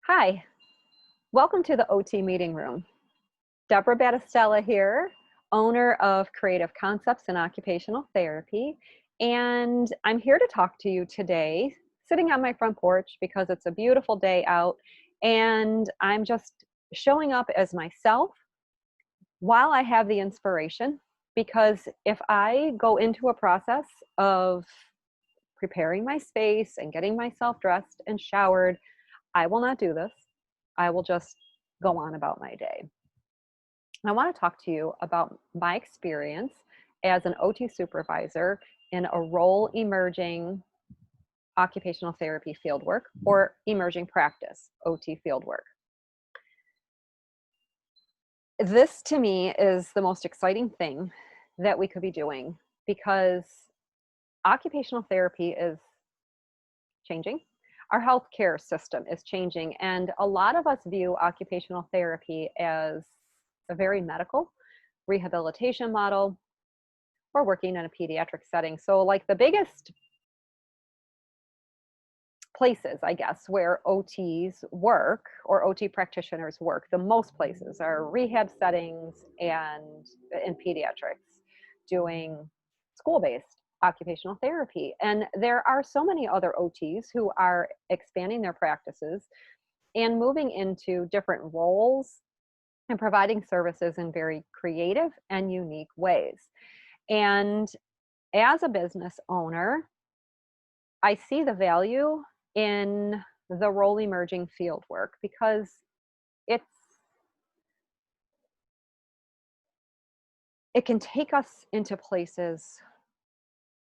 Hi, welcome to the OT Meeting Room. Deborah Battistella here, owner of Creative Concepts in Occupational Therapy, and I'm here to talk to you today, sitting on my front porch because it's a beautiful day out, and I'm just showing up as myself while I have the inspiration, because if I go into a process of preparing my space and getting myself dressed and showered, I will not do this. I will just go on about my day. I want to talk to you about my experience as an OT supervisor in a role emerging occupational therapy fieldwork or emerging practice OT fieldwork. This to me is the most exciting thing that we could be doing because occupational therapy is changing. Our healthcare system is changing, and a lot of us view occupational therapy as a very medical rehabilitation model or working in a pediatric setting. So, like the biggest places, I guess, where OTs work or OT practitioners work, the most places are rehab settings and in pediatrics doing school-based occupational therapy. And there are so many other OTs who are expanding their practices and moving into different roles and providing services in very creative and unique ways. And as a business owner, I see the value in the role emerging field work because it's it can take us into places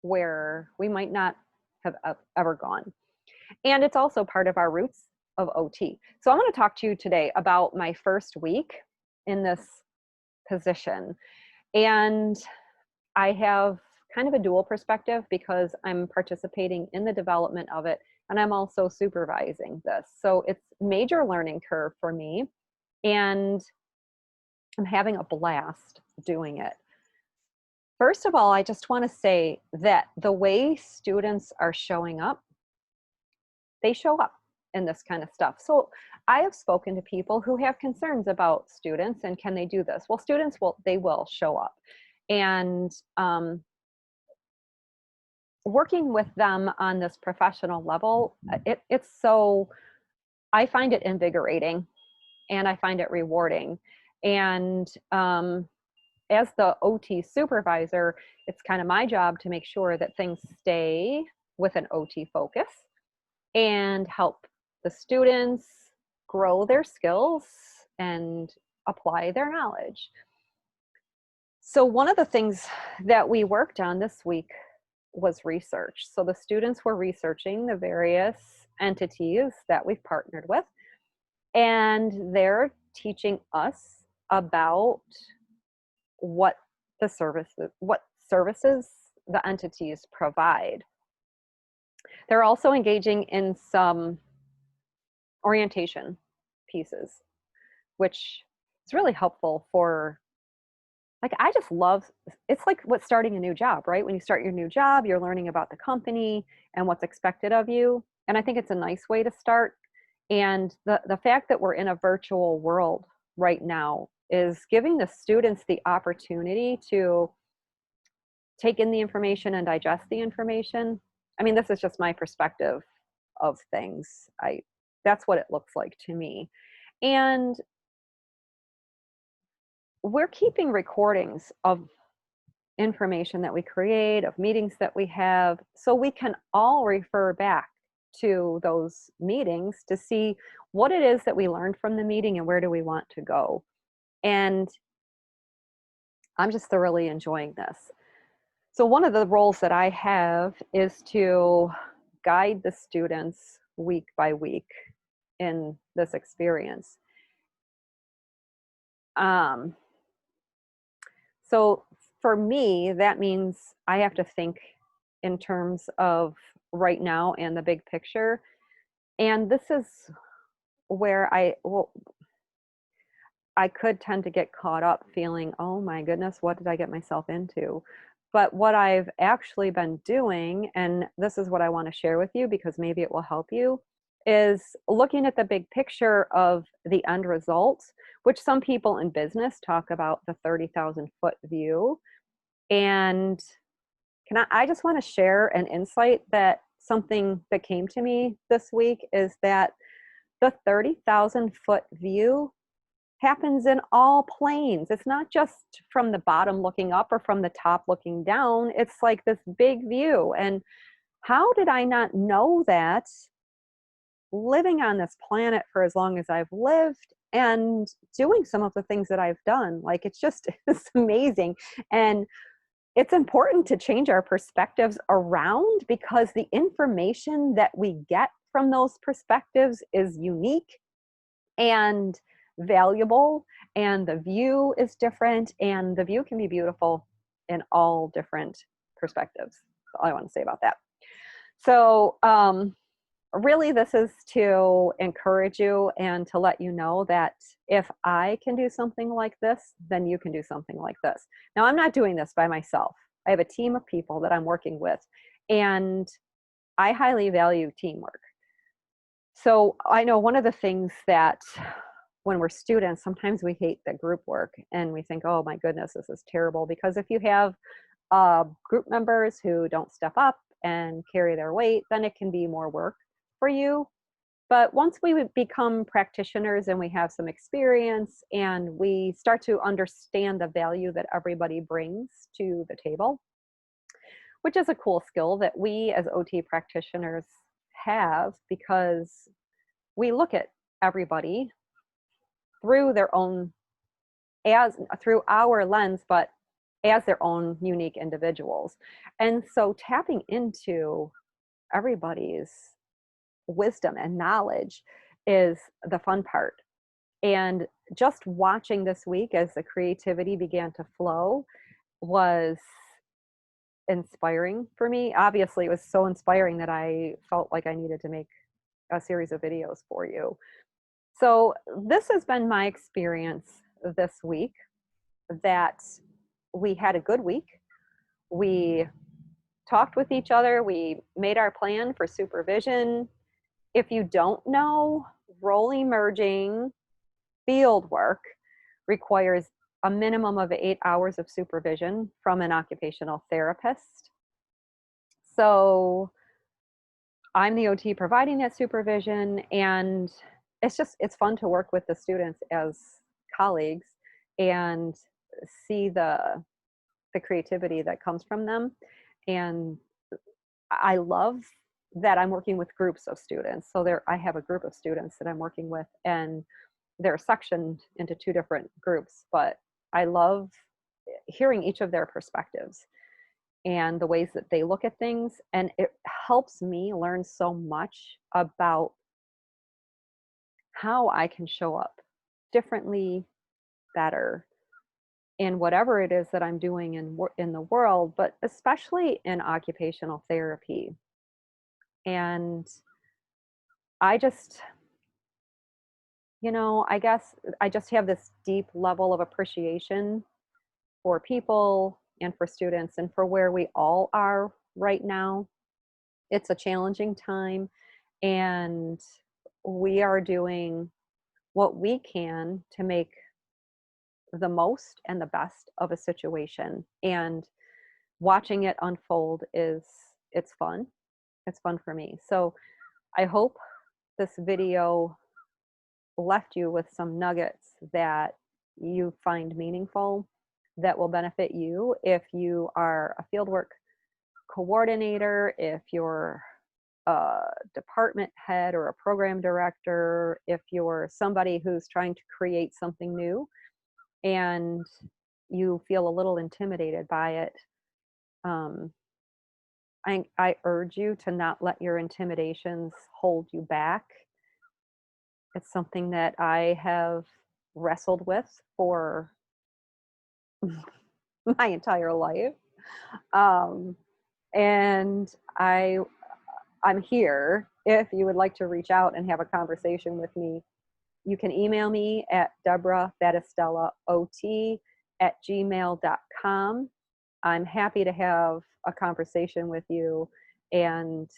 where we might not have ever gone. And it's also part of our roots of OT. So I'm going to talk to you today about my first week in this position. And I have kind of a dual perspective because I'm participating in the development of it and I'm also supervising this. So it's major learning curve for me and I'm having a blast doing it. First of all, I just want to say that the way students are showing up, they show up in this kind of stuff. So I have spoken to people who have concerns about students and can they do this? Well, students they will show up. And working with them on this professional level, it's so, I find it invigorating and I find it rewarding. And as the OT supervisor, it's kind of my job to make sure that things stay with an OT focus and help the students grow their skills and apply their knowledge. So one of the things that we worked on this week was research. So the students were researching the various entities that we've partnered with, and they're teaching us about what services the entities provide. They're also engaging in some orientation pieces, which is really helpful for, like, I just love, it's like what starting a new job, right? When you start your new job, you're learning about the company and what's expected of you. And I think it's a nice way to start. And the fact that we're in a virtual world right now is giving the students the opportunity to take in the information and digest the information. I mean, this is just my perspective of things. That's what it looks like to me. And we're keeping recordings of information that we create, of meetings that we have, so we can all refer back to those meetings to see what it is that we learned from the meeting and where do we want to go. And I'm just thoroughly enjoying this. So one of the roles that I have is to guide the students week by week in this experience. So for me, that means I have to think in terms of right now and the big picture. And this is where I could tend to get caught up feeling, oh my goodness, what did I get myself into? But what I've actually been doing, and this is what I want to share with you because maybe it will help you, is looking at the big picture of the end result, which some people in business talk about the 30,000 foot view. And I just want to share an insight that something that came to me this week is that the 30,000 foot view happens in all planes. It's not just from the bottom looking up or from the top looking down. It's like this big view. And how did I not know that living on this planet for as long as I've lived and doing some of the things that I've done? Like, it's just, it's amazing. And it's important to change our perspectives around, because the information that we get from those perspectives is unique and valuable, and the view is different, and the view can be beautiful in all different perspectives. That's all I want to say about that. So really, this is to encourage you and to let you know that if I can do something like this, then you can do something like this. Now, I'm not doing this by myself. I have a team of people that I'm working with, and I highly value teamwork. So I know one of the things that when we're students, sometimes we hate the group work and we think, oh my goodness, this is terrible. Because if you have group members who don't step up and carry their weight, then it can be more work for you. But once we become practitioners and we have some experience and we start to understand the value that everybody brings to the table, which is a cool skill that we as OT practitioners have, because we look at everybody through their own, as through our lens, but as their own unique individuals. And so tapping into everybody's wisdom and knowledge is the fun part. And just watching this week as the creativity began to flow was inspiring for me. Obviously, it was so inspiring that I felt like I needed to make a series of videos for you. So this has been my experience this week, that we had a good week. We talked with each other. We made our plan for supervision. If you don't know, role emerging field work requires a minimum of 8 hours of supervision from an occupational therapist. So I'm the OT providing that supervision, and it's fun to work with the students as colleagues and see the creativity that comes from them. And I love that I'm working with groups of students. So I have a group of students that I'm working with, and they're sectioned into 2 different groups, but I love hearing each of their perspectives and the ways that they look at things. And it helps me learn so much about how I can show up differently, better in whatever it is that I'm doing in the world, but especially in occupational therapy. And I just, I guess I just have this deep level of appreciation for people and for students and for where we all are right now. It's a challenging time, and we are doing what we can to make the most and the best of a situation. And watching it unfold it's fun. It's fun for me. So I hope this video left you with some nuggets that you find meaningful, that will benefit you if you are a fieldwork coordinator, if you're a department head or a program director, if you're somebody who's trying to create something new and you feel a little intimidated by it. I urge you to not let your intimidations hold you back. It's something that I have wrestled with for my entire life. Um, and I'm here. If you would like to reach out and have a conversation with me, you can email me at deborahbattistellaot@gmail.com. I'm happy to have a conversation with you and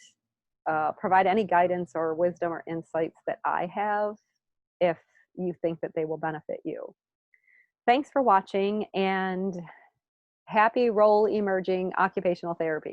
provide any guidance or wisdom or insights that I have if you think that they will benefit you. Thanks for watching, and happy role emerging occupational therapy.